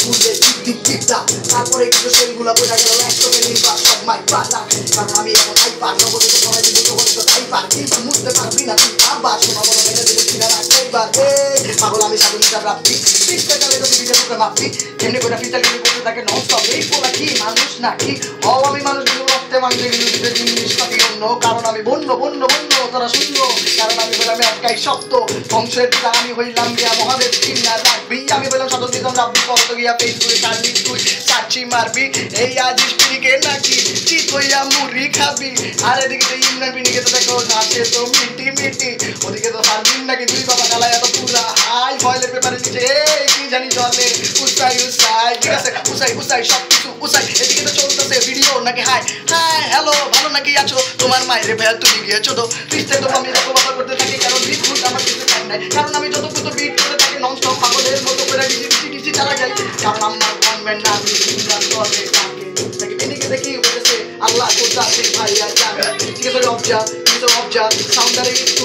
ঘুরলে টিপ টিপ টিপটা তারপরে কিন্তু সেলগুলো বোঝা গেল একসঙ্গে নির্বাক সব মাই পাটা কারণ আমি এমন হাইপার নগদে তো সবাই যদি নগদে তো টাইপার কিন্তু বুঝতে পারবি না তুই আবার শোনা বলো মেনে দিলে কিনা রাখ এইবার পাগল আমি সাধু হিসাব রাখবি পিকটা চালে তো দিদিটা তোকে মাপবি এমনি করে ফিচার কিন্তু করতে থাকে নন স্টপ এই পোলা কি মানুষ নাকি হও আমি মানুষ কিন্তু রক্তে মাংসে কিন্তু দিতে জিনিস পাতি অন্য কারণ আমি বন্য বন্য বন্য তোরা শূন্য কারণ আমি বললাম একটাই শক্ত বংশের পিতা আমি হইলাম গিয়া মহাদেব চিন্নার রাখবি আমি বললাম শত দিতাম রাখবি কত গিয়া ফেসবুকে কাটবি তুই চাচ্ছি মারবি এই আজ স্ত্রীকে নাকি চিত হইয়া মুড়ি খাবি আর এদিকে তো ইমরান বিনিকে তো দেখো ঘাসে তো মিটি মিটি ওদিকে তো সারবিন নাকি তুই বাবা গালায় এত পুরা হাই ফয়েলের পেপারে দিচ্ছে এই কি জানি চলে উসাই উসাই ঠিক আছে উসাই উসাই সব কিছু উসাই এদিকে তো চলতেছে ভিডিও নাকি হাই হাই হ্যালো ভালো নাকি আছো তোমার মায়ের ভাইয়া তুমি গিয়েছো তো পিছতে তো আমি যত কথা করতে থাকি কারণ বিট ফুট আমার কিছু টাইম নাই কারণ আমি যত কত বিট করে থাকি নন স্টপ পাগলের মতো করে ডিজি ডিজি ডিজি চালা যাই কারণ আমার গভর্নমেন্ট না আমি ইমরান করে নাকি এদিকে দেখি বলেছে আল্লাহ কোথা ভাইয়া জানে ঠিক আছে অবজা সাউন্ডারে একটু